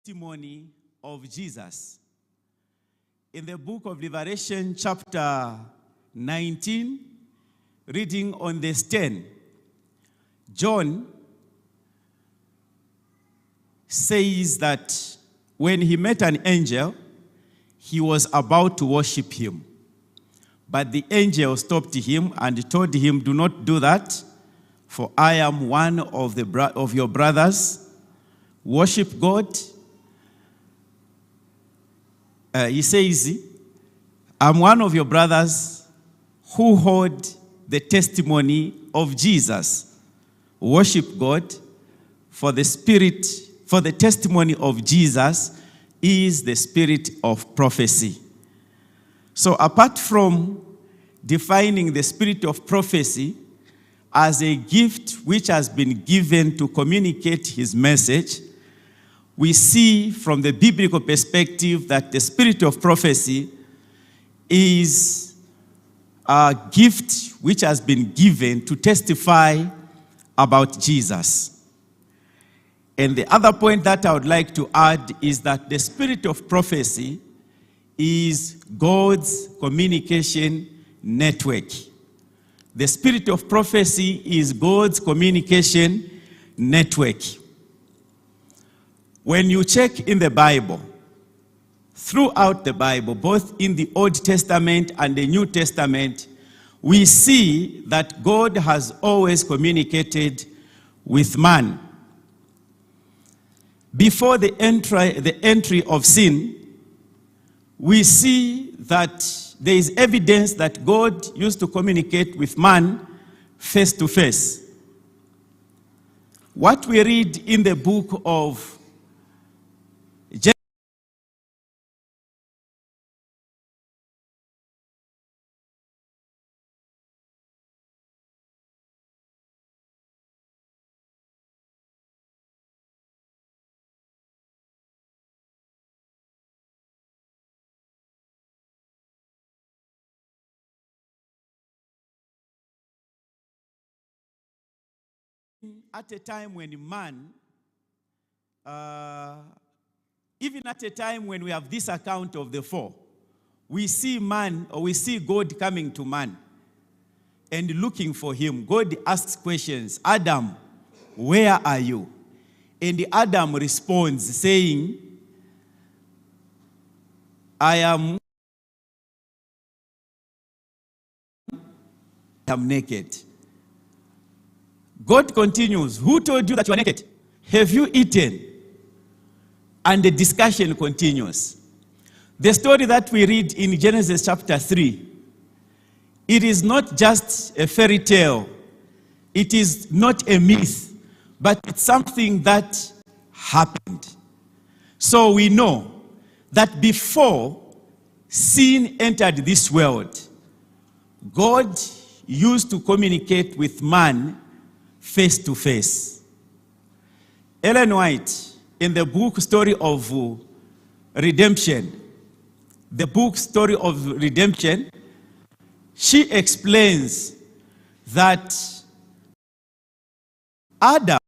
Testimony of Jesus. In the book of Revelation, chapter 19, reading on verse 10, John says that when he met an angel, he was about to worship him. But the angel stopped him and told him, "Do not do that, for I am one of your brothers. Worship God." He says, "I'm one of your brothers who hold the testimony of Jesus. Worship God, for the testimony of Jesus is the spirit of prophecy." So apart from defining the spirit of prophecy as a gift which has been given to communicate his message, we see from the biblical perspective that the spirit of prophecy is a gift which has been given to testify about Jesus. And the other point that I would like to add is that the spirit of prophecy is God's communication network. The spirit of prophecy is God's communication network. When you check in the Bible, throughout the Bible, both in the Old Testament and the New Testament, we see that God has always communicated with man. Before the entry of sin, we see that there is evidence that God used to communicate with man face to face. What we read in the book of at a time when man, even at a time when we have this account of the four, we see man, or we see God coming to man and looking for him. God asks questions, "Adam, where are you?" And Adam responds saying, I am naked." God continues, "Who told you that you are naked? Have you eaten?" And the discussion continues. The story that we read in Genesis chapter 3, it is not just a fairy tale. It is not a myth, but it's something that happened. So we know that before sin entered this world, God used to communicate with man face to face. Ellen White, in the book Story of Redemption, she explains that Adam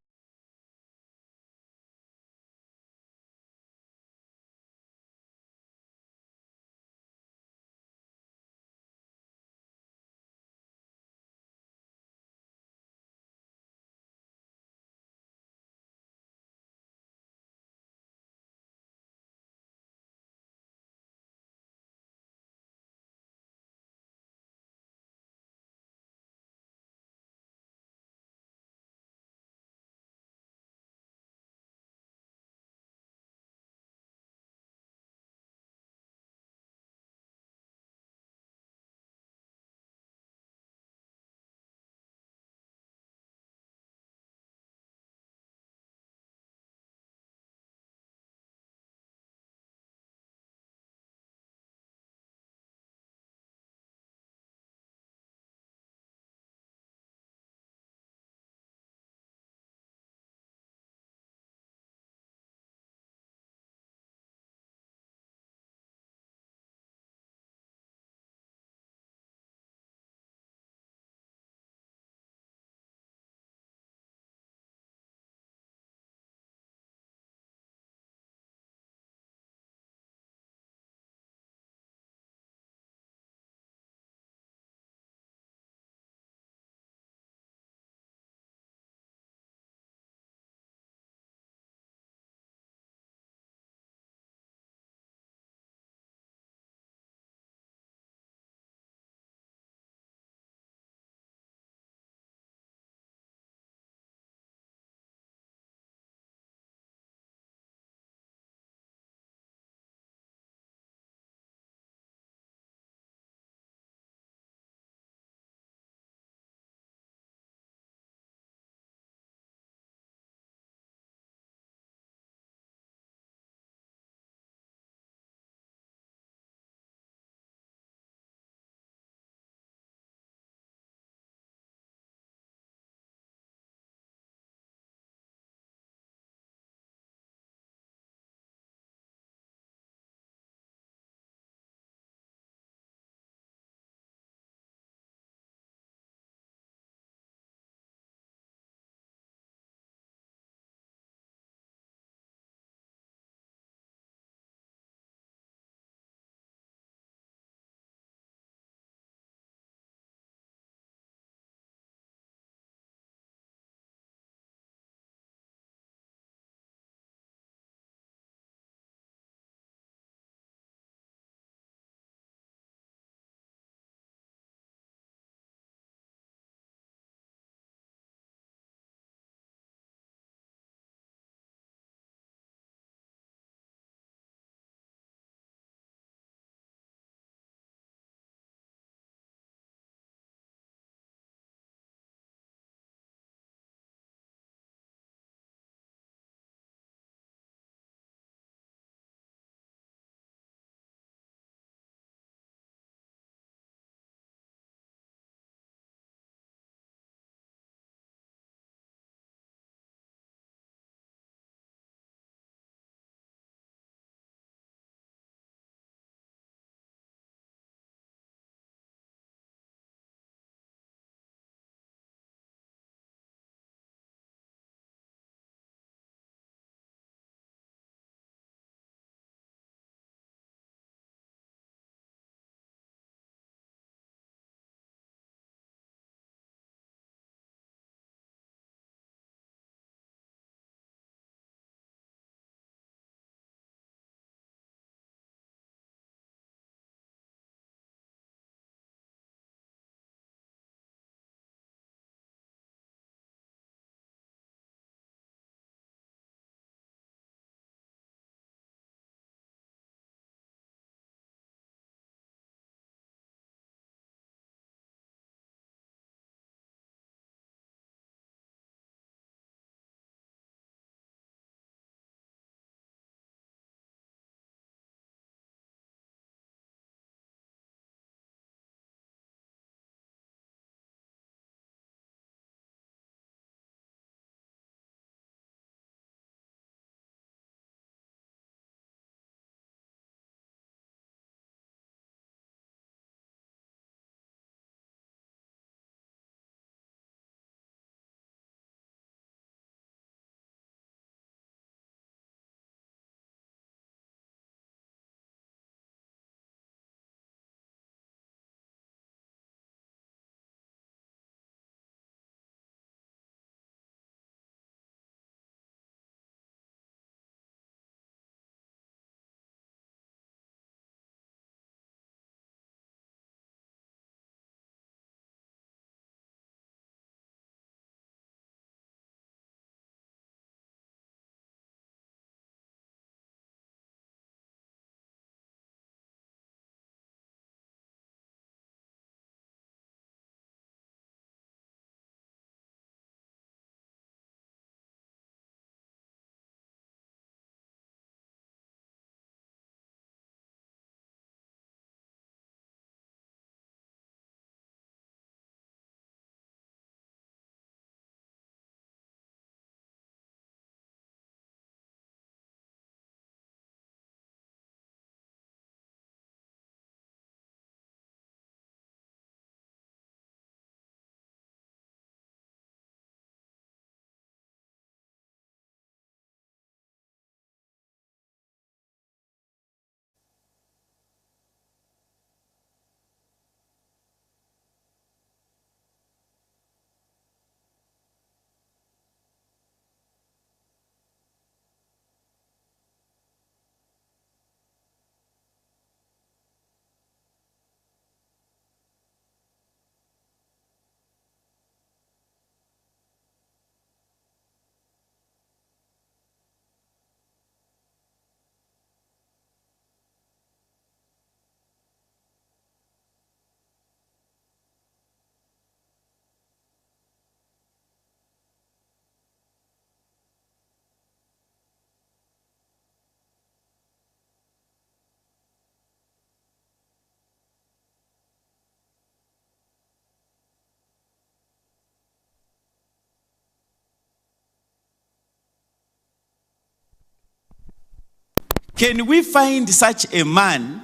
Can we find such a man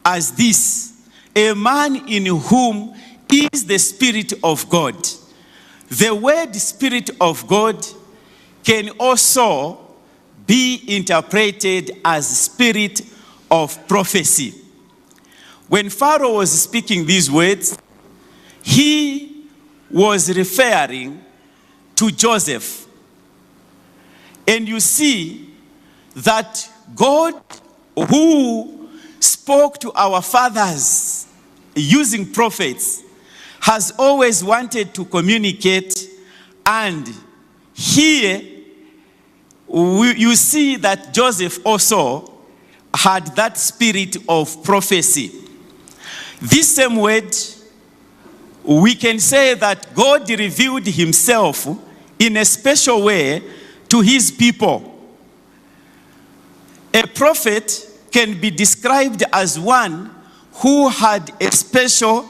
as this? A man in whom is the Spirit of God. The word Spirit of God can also be interpreted as spirit of prophecy. When Pharaoh was speaking these words, he was referring to Joseph. And you see that God, who spoke to our fathers using prophets, has always wanted to communicate. And here you see that Joseph also had that spirit of prophecy. This same word, we can say that God revealed himself in a special way to his people. A prophet can be described as one who had a special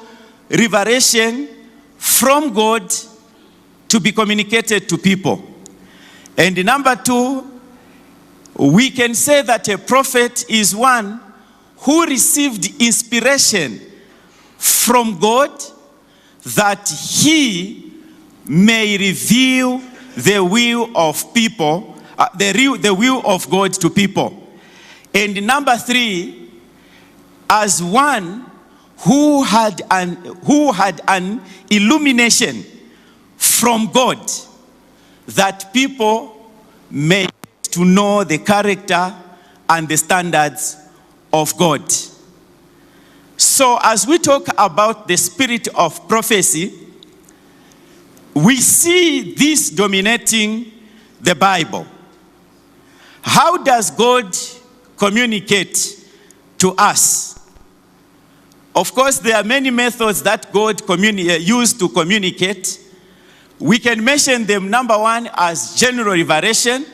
revelation from God to be communicated to people. And number two, we can say that a prophet is one who received inspiration from God that he may reveal the will of people, the will of God to people. And number three, as one who had an illumination from God that people may to know the character and the standards of God. So as we talk about the spirit of prophecy, we see this dominating the Bible. How does God communicate to us? Of course, there are many methods that God used to communicate. We can mention them, number one, as general revelation,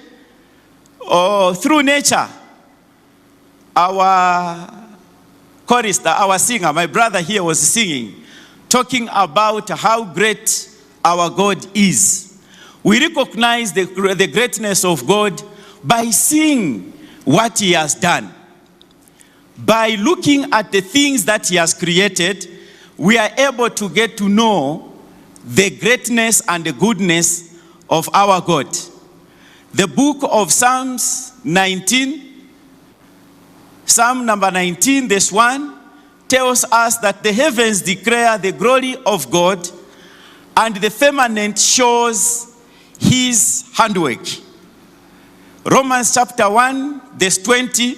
or through nature. Our chorister, our singer, my brother here was singing, talking about how great our God is. We recognize the greatness of God by seeing what he has done. By looking at the things that he has created, we are able to get to know the greatness and the goodness of our God. The book of Psalms 19, Psalm number 19, this one, tells us that the heavens declare the glory of God, and the firmament shows his handwork. Romans chapter 1, verse 20,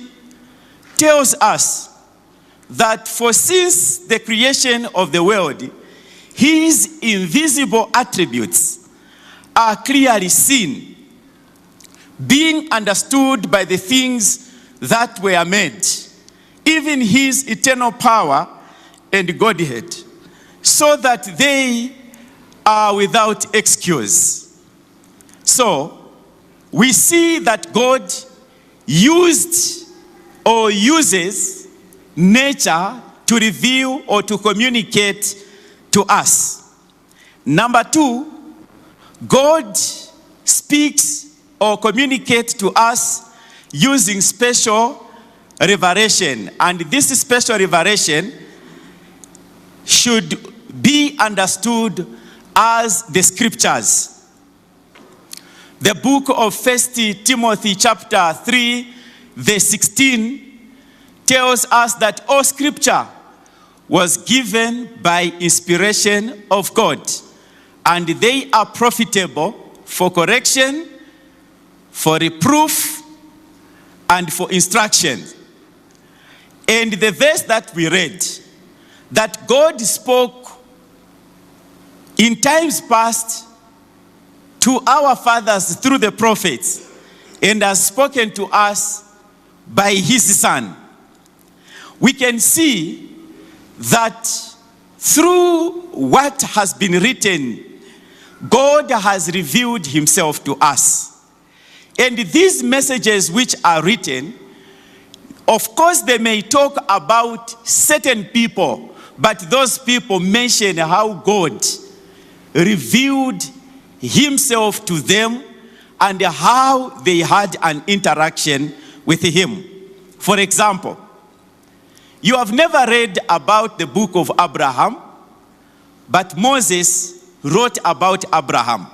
tells us that for since the creation of the world, his invisible attributes are clearly seen, being understood by the things that were made, even his eternal power and Godhead, so that they are without excuse. So, we see that God used or uses nature to reveal or to communicate to us. Number two, God speaks or communicates to us using special revelation. And this special revelation should be understood as the scriptures. The book of 1 Timothy chapter 3, verse 16 tells us that all scripture was given by inspiration of God, and they are profitable for correction, for reproof, and for instruction. And the verse that we read, that God spoke in times past to our fathers through the prophets, and has spoken to us by his Son. We can see that through what has been written, God has revealed himself to us. And these messages which are written, of course they may talk about certain people, but those people mention how God revealed himself to them and how they had an interaction with him. For example, you have never read about the book of Abraham, but Moses wrote about Abraham.